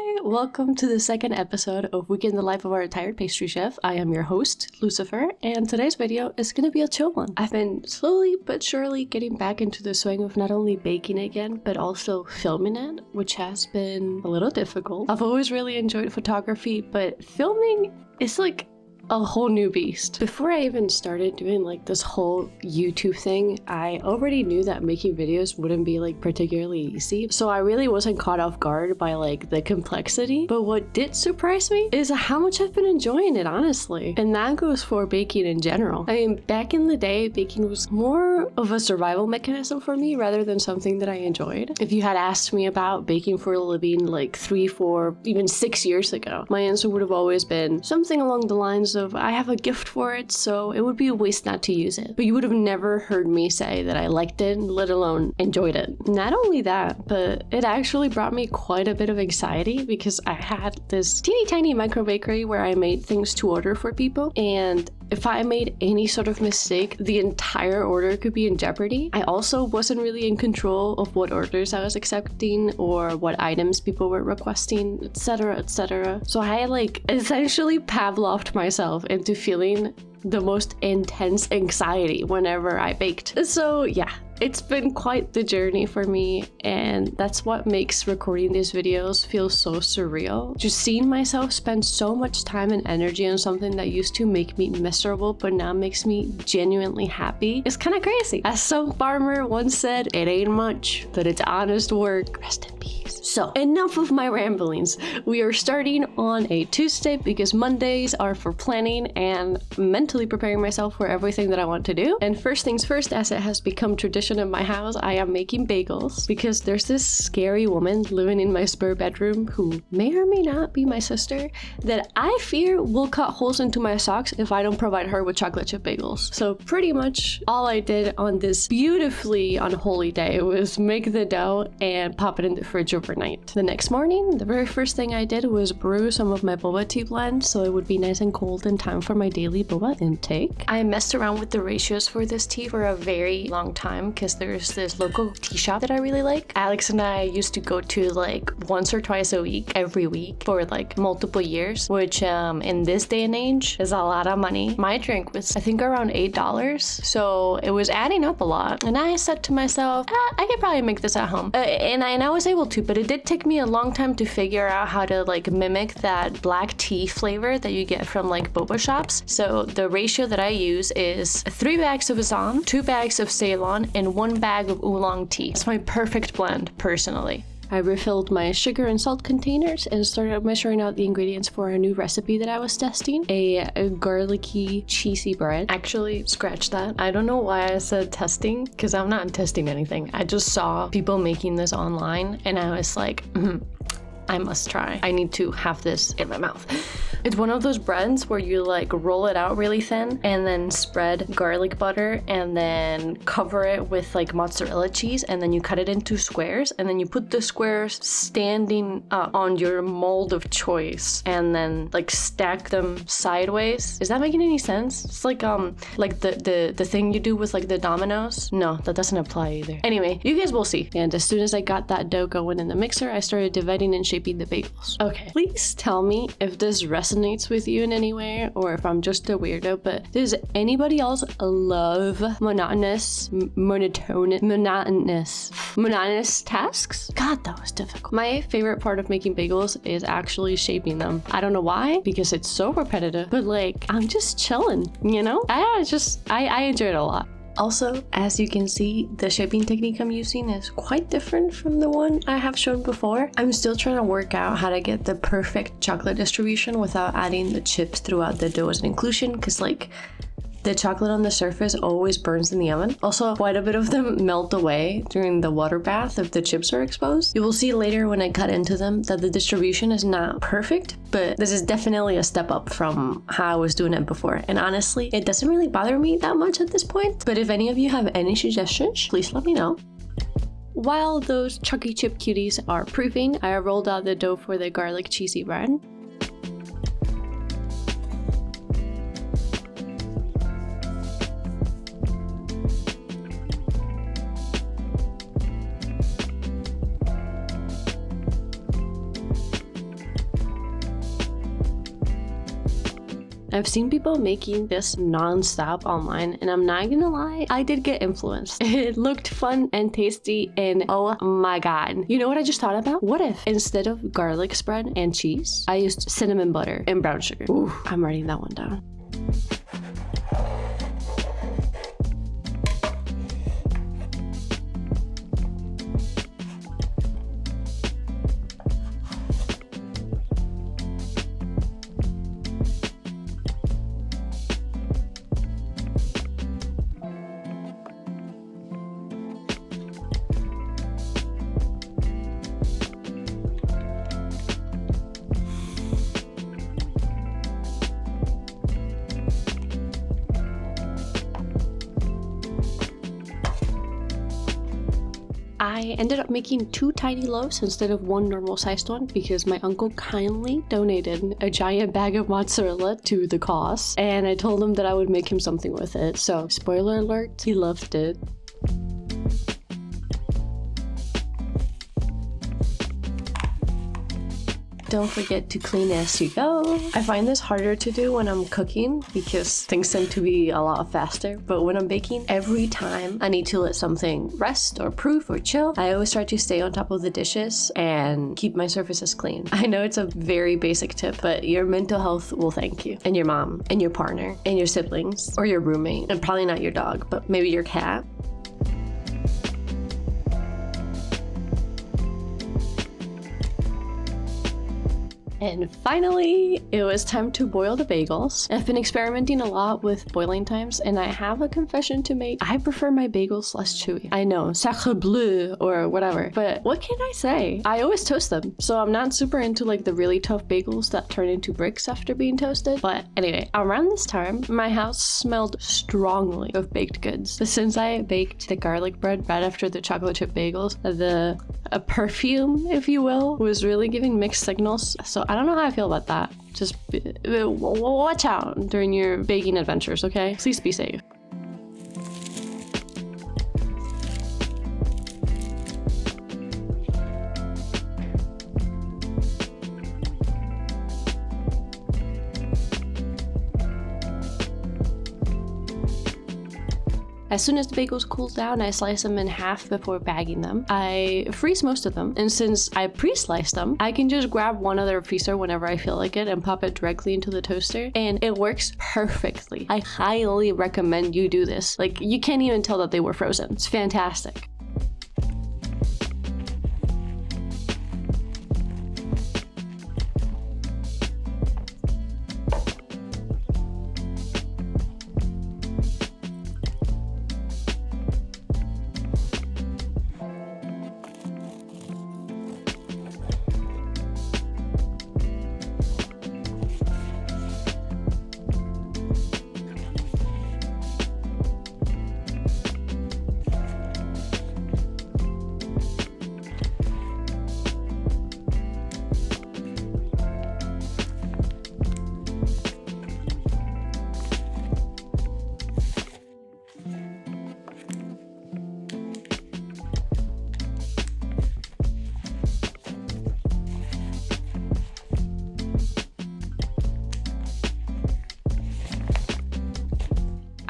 Hi! Welcome to the second episode of Week in the Life of a Retired Pastry Chef. I am your host, Lucifer, and today's video is going to be a chill one. I've been slowly but surely getting back into the swing of not only baking again, but also filming it, which has been a little difficult. I've always really enjoyed photography, but filming is like a whole new beast. Before I even started doing like this whole YouTube thing, I already knew that making videos wouldn't be like particularly easy. So I really wasn't caught off guard by like the complexity. But what did surprise me is how much I've been enjoying it, honestly. And that goes for baking in general. I mean, back in the day, baking was more of a survival mechanism for me rather than something that I enjoyed. If you had asked me about baking for a living like 3, 4, even 6 years ago, my answer would have always been something along the lines of I have a gift for it, so it would be a waste not to use it. But you would have never heard me say that I liked it, let alone enjoyed it. Not only that, but it actually brought me quite a bit of anxiety because I had this teeny tiny micro bakery where I made things to order for people, and if I made any sort of mistake, the entire order could be in jeopardy. I also wasn't really in control of what orders I was accepting or what items people were requesting, etc., etc. So I like essentially Pavloved myself into feeling the most intense anxiety whenever I baked. So yeah, it's been quite the journey for me, and that's what makes recording these videos feel so surreal. Just seeing myself spend so much time and energy on something that used to make me miserable but now makes me genuinely happy is kind of crazy. As some farmer once said, it ain't much, but it's honest work. Rest in peace. So enough of my ramblings. We are starting on a Tuesday because Mondays are for planning and mentally preparing myself for everything that I want to do. And first things first, as it has become tradition in my house, I am making bagels because there's this scary woman living in my spare bedroom who may or may not be my sister that I fear will cut holes into my socks if I don't provide her with chocolate chip bagels. So pretty much all I did on this beautifully unholy day was make the dough and pop it in the fridge overnight. The next morning, the very first thing I did was brew some of my boba tea blend so it would be nice and cold in time for my daily boba intake. I messed around with the ratios for this tea for a very long time because there's this local tea shop that I really like. Alex and I used to go to like once or twice a week, every week for like multiple years, which in this day and age is a lot of money. My drink was I think around $8, so it was adding up a lot. And I said to myself, I could probably make this at home. And I was able to, but it did take me a long time to figure out how to like mimic that black tea flavor that you get from like boba shops. So the ratio that I use is 3 bags of Assam, 2 bags of Ceylon, and 1 bag of oolong tea. It's my perfect blend, personally. I refilled my sugar and salt containers and started measuring out the ingredients for a new recipe that I was testing, a garlicky, cheesy bread. Actually, scratch that. I don't know why I said testing, because I'm not testing anything. I just saw people making this online, and I was like, I must try. I need to have this in my mouth. It's one of those breads where you like roll it out really thin and then spread garlic butter and then cover it with like mozzarella cheese, and then you cut it into squares, and then you put the squares standing up on your mold of choice and then like stack them sideways. Is that making any sense? It's like the thing you do with like the dominoes. No, that doesn't apply either. Anyway, you guys will see. And as soon as I got that dough going in the mixer, I started dividing and shaping the bagels. Okay, please tell me if this resonates with you in any way or if I'm just a weirdo, but does anybody else love monotonous tasks? God, that was difficult. My favorite part of making bagels is actually shaping them. I don't know why, because it's so repetitive, but like I'm just chilling, you know? I enjoy it a lot. Also, as you can see, the shaping technique I'm using is quite different from the one I have shown before. I'm still trying to work out how to get the perfect chocolate distribution without adding the chips throughout the dough as an inclusion, because like the chocolate on the surface always burns in the oven. Also, quite a bit of them melt away during the water bath if the chips are exposed. You will see later when I cut into them that the distribution is not perfect, but this is definitely a step up from how I was doing it before. And honestly, it doesn't really bother me that much at this point, but if any of you have any suggestions, please let me know. While those chunky chip cuties are proofing, I rolled out the dough for the garlic cheesy bread. I've seen people making this non-stop online, and I'm not gonna lie, I did get influenced. It looked fun and tasty, and oh my god. You know what I just thought about? What if instead of garlic spread and cheese, I used cinnamon butter and brown sugar? Ooh, I'm writing that one down. I ended up making 2 tiny loaves instead of 1 normal sized one because my uncle kindly donated a giant bag of mozzarella to the cause, and I told him that I would make him something with it. So, spoiler alert, he loved it. Don't forget to clean as you go. I find this harder to do when I'm cooking because things tend to be a lot faster. But when I'm baking, every time I need to let something rest or proof or chill, I always try to stay on top of the dishes and keep my surfaces clean. I know it's a very basic tip, but your mental health will thank you. And your mom, and your partner, and your siblings, or your roommate, and probably not your dog, but maybe your cat. And finally, it was time to boil the bagels. I've been experimenting a lot with boiling times, and I have a confession to make. I prefer my bagels less chewy. I know, sacre bleu or whatever, but what can I say? I always toast them, so I'm not super into like the really tough bagels that turn into bricks after being toasted. But anyway, around this time, my house smelled strongly of baked goods. But since I baked the garlic bread right after the chocolate chip bagels, a perfume, if you will, was really giving mixed signals. So I don't know how I feel about that. Just watch out during your baking adventures, okay? Please be safe. As soon as the bagels cool down, I slice them in half before bagging them. I freeze most of them, and since I pre-sliced them, I can just grab one other freezer whenever I feel like it and pop it directly into the toaster, and it works perfectly. I highly recommend you do this. Like, you can't even tell that they were frozen. It's fantastic.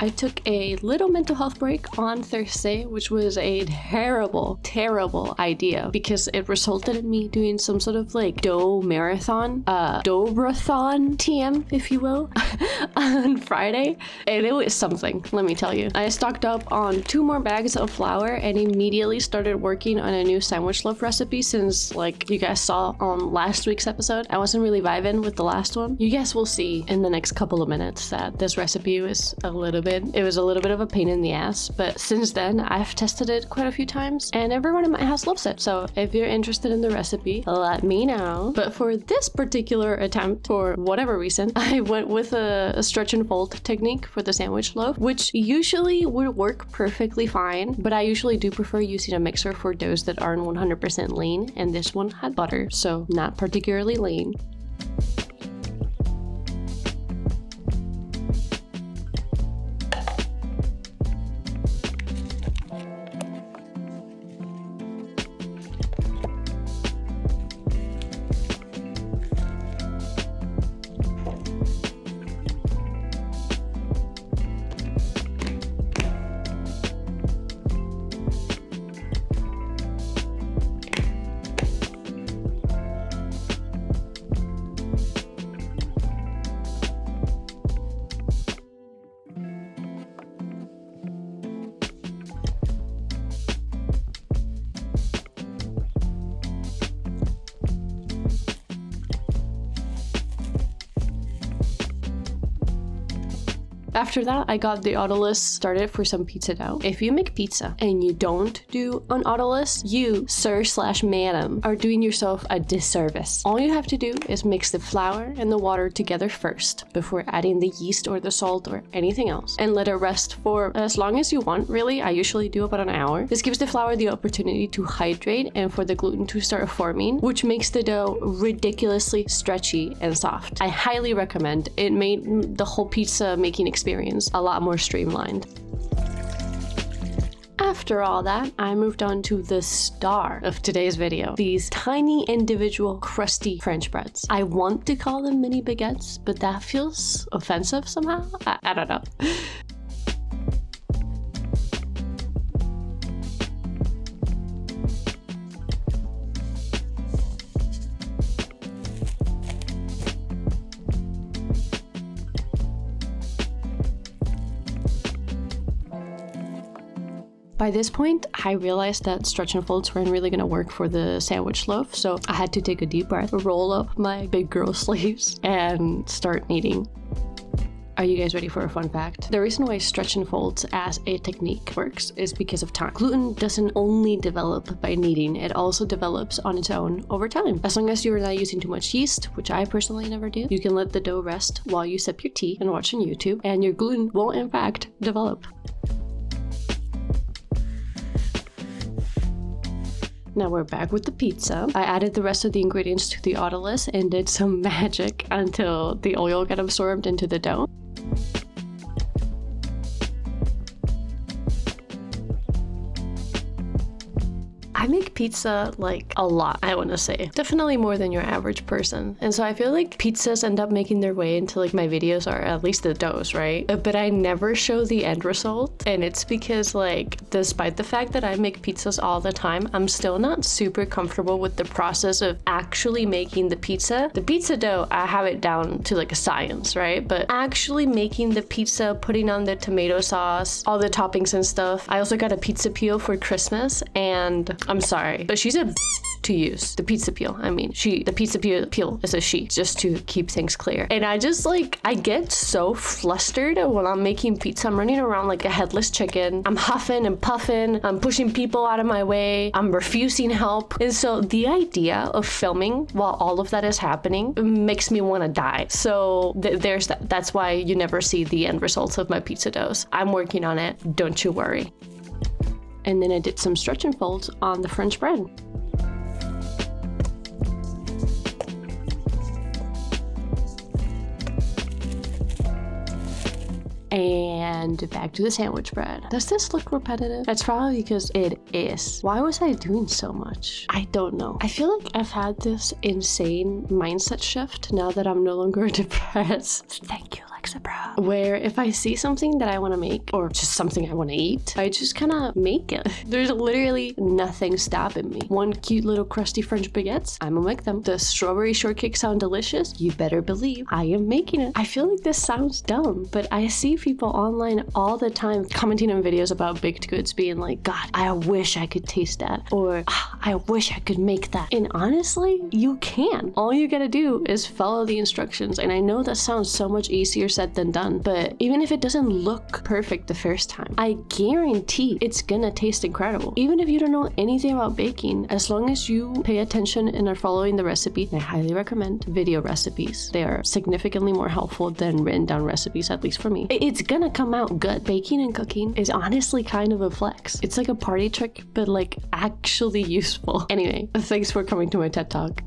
I took a little mental health break on Thursday, which was a terrible, terrible idea because it resulted in me doing some sort of like dough marathon, dough-rathon TM, if you will, on Friday. And it was something, let me tell you. I stocked up on 2 more bags of flour and immediately started working on a new sandwich loaf recipe since, like you guys saw on last week's episode, I wasn't really vibing with the last one. You guys will see in the next couple of minutes that this recipe was a little bit of a pain in the ass, but since then I've tested it quite a few times and everyone in my house loves it. So if you're interested in the recipe, let me know. But for this particular attempt, for whatever reason, I went with a stretch and fold technique for the sandwich loaf, which usually would work perfectly fine, but I usually do prefer using a mixer for doughs that aren't 100% lean, and this one had butter, so not particularly lean. After that, I got the autolist started for some pizza dough. If you make pizza and you don't do an autolist, you, sir/madam, are doing yourself a disservice. All you have to do is mix the flour and the water together first before adding the yeast or the salt or anything else, and let it rest for as long as you want, really. I usually do about an hour. This gives the flour the opportunity to hydrate and for the gluten to start forming, which makes the dough ridiculously stretchy and soft. I highly recommend. It made the whole pizza making experience a lot more streamlined. After all that, I moved on to the star of today's video, these tiny individual crusty French breads. I want to call them mini baguettes, but that feels offensive somehow. I don't know. By this point, I realized that stretch and folds weren't really gonna work for the sandwich loaf, so I had to take a deep breath, roll up my big girl sleeves, and start kneading. Are you guys ready for a fun fact? The reason why stretch and folds as a technique works is because of time. Gluten doesn't only develop by kneading, it also develops on its own over time. As long as you're not using too much yeast, which I personally never do, you can let the dough rest while you sip your tea and watch on YouTube, and your gluten will in fact develop. Now we're back with the pizza. I added the rest of the ingredients to the autolist and did some magic until the oil got absorbed into the dough. I make pizza like a lot, I want to say. Definitely more than your average person. And so I feel like pizzas end up making their way into like my videos, or at least the doughs, right? But I never show the end result. And it's because like, despite the fact that I make pizzas all the time, I'm still not super comfortable with the process of actually making the pizza. The pizza dough, I have it down to like a science, right? But actually making the pizza, putting on the tomato sauce, all the toppings and stuff. I also got a pizza peel for Christmas, and I'm sorry, but she's a to use. The pizza peel, I mean, the pizza peel is a she, just to keep things clear. And I just like, I get so flustered when I'm making pizza. I'm running around like a headless chicken. I'm huffing and puffing. I'm pushing people out of my way. I'm refusing help. And so the idea of filming while all of that is happening makes me want to die. So there's that. That's why you never see the end results of my pizza doughs. I'm working on it. Don't you worry. And then I did some stretch and folds on the French bread. And back to the sandwich bread. Does this look repetitive? That's probably because it is. Why was I doing so much? I don't know. I feel like I've had this insane mindset shift now that I'm no longer depressed. Thank you, Lexapro. Where if I see something that I want to make, or just something I want to eat, I just kind of make it. There's literally nothing stopping me. One cute little crusty French baguettes, I'm gonna make them. The strawberry shortcake sound delicious? You better believe I am making it. I feel like this sounds dumb, but I see people online all the time commenting on videos about baked goods being like, God, I wish I could taste that, or I wish I could make that. And honestly, you can. All you gotta do is follow the instructions. And I know that sounds so much easier said than done, but even if it doesn't look perfect the first time, I guarantee it's gonna taste incredible. Even if you don't know anything about baking, as long as you pay attention and are following the recipe, I highly recommend video recipes. They are significantly more helpful than written down recipes, at least for me. It's gonna come out good. Baking and cooking is honestly kind of a flex. It's like a party trick, but like actually useful. Anyway, thanks for coming to my TED Talk.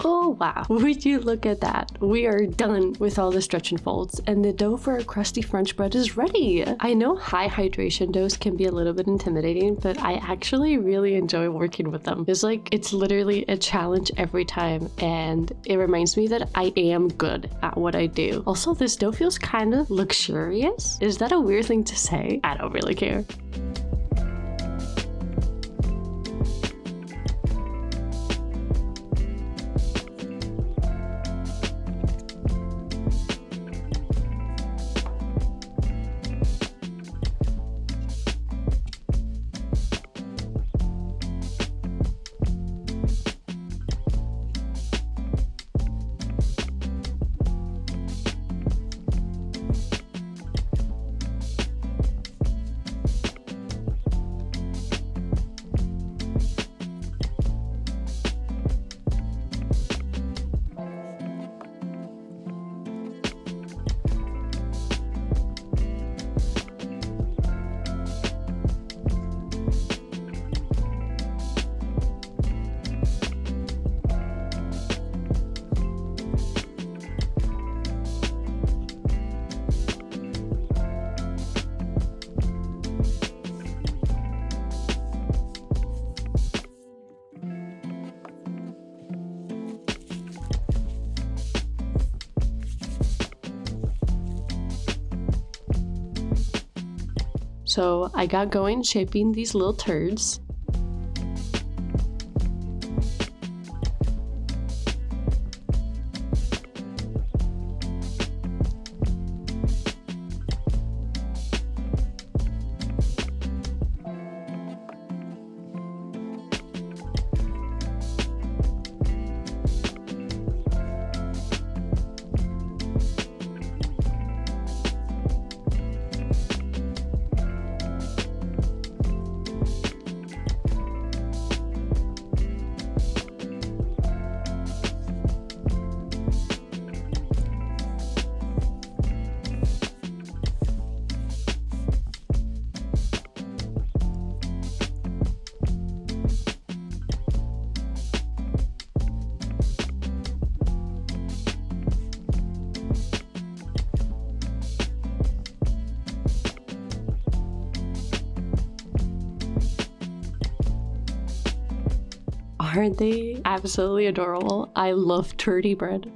Oh wow, would you look at that? We are done with all the stretch and folds, and the dough for a crusty French bread is ready. I know high hydration doughs can be a little bit intimidating, but I actually really enjoy working with them. It's literally a challenge every time, and it reminds me that I am good at what I do. Also, this dough feels kind of luxurious. Is that a weird thing to say? I don't really care. So I got going shaping these little turds. Aren't they absolutely adorable? I love turdy bread.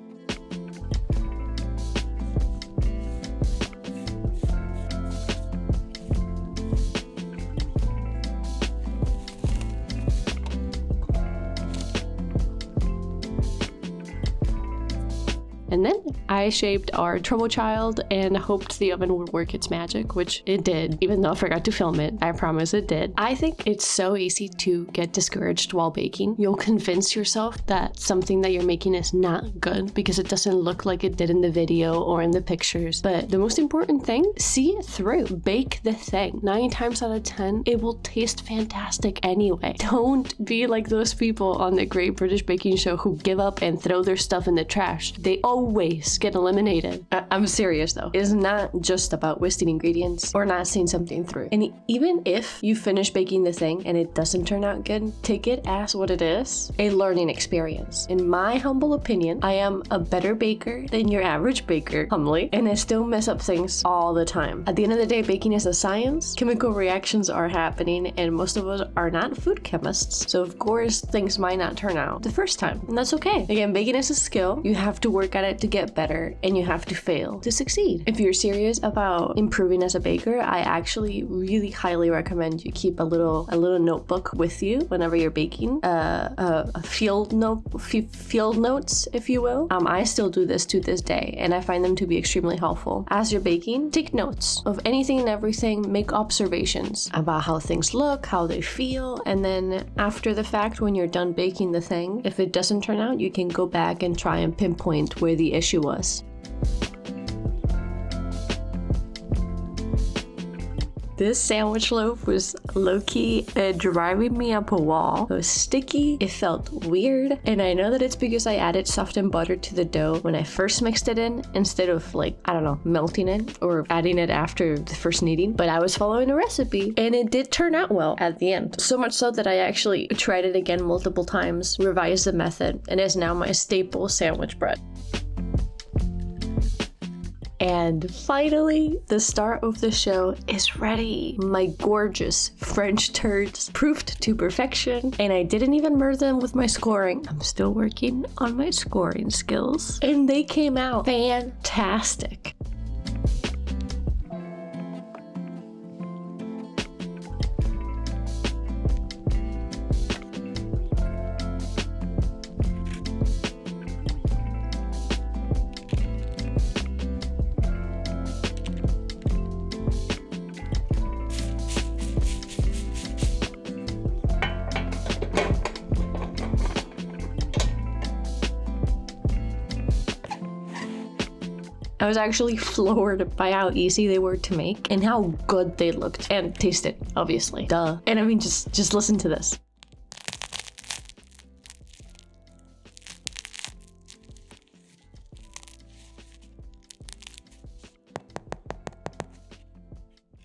And then I shaped our trouble child and hoped the oven would work its magic, which it did, even though I forgot to film it. I promise it did. I think it's so easy to get discouraged while baking. You'll convince yourself that something that you're making is not good because it doesn't look like it did in the video or in the pictures. But the most important thing, see it through. Bake the thing. 9 times out of 10, it will taste fantastic anyway. Don't be like those people on the Great British Baking Show who give up and throw their stuff in the trash. They always get eliminated. I'm serious though. It's not just about wasting ingredients or not seeing something through. And even if you finish baking the thing and it doesn't turn out good, take it as what it is, a learning experience. In my humble opinion, I am a better baker than your average baker, humbly, and I still mess up things all the time. At the end of the day, baking is a science. Chemical reactions are happening and most of us are not food chemists. So of course, things might not turn out the first time, and that's okay. Again, baking is a skill. You have to work at it to get better, and you have to fail to succeed. If you're serious about improving as a baker, I actually really highly recommend you keep a little notebook with you whenever you're baking, a field notes, if you will. I still do this to this day, and I find them to be extremely helpful. As you're baking, take notes of anything and everything, make observations about how things look, how they feel, and then after the fact, when you're done baking the thing, if it doesn't turn out, you can go back and try and pinpoint where the issue was. This sandwich loaf was low-key driving me up a wall. It was sticky, it felt weird, and I know that it's because I added softened butter to the dough when I first mixed it in instead of like, I don't know, melting it or adding it after the first kneading, but I was following a recipe and it did turn out well at the end. So much so that I actually tried it again multiple times, revised the method, and is now my staple sandwich bread. And finally, the star of the show is ready. My gorgeous French turds, proofed to perfection, and I didn't even merge them with my scoring. I'm still working on my scoring skills, and they came out fantastic. I was actually floored by how easy they were to make and how good they looked and tasted, obviously. Duh. And I mean, just listen to this.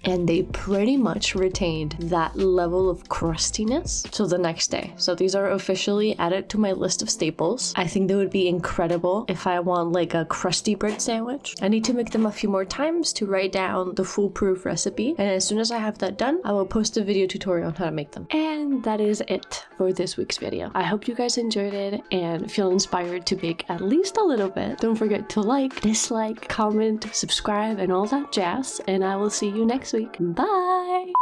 And they pretty much retained that level of crustiness till the next day. So these are officially added to my list of staples. I think they would be incredible if I want like a crusty bread sandwich. I need to make them a few more times to write down the foolproof recipe. And as soon as I have that done, I will post a video tutorial on how to make them. And that is it for this week's video. I hope you guys enjoyed it and feel inspired to bake at least a little bit. Don't forget to like, dislike, comment, subscribe, and all that jazz. And I will see you next week. Bye!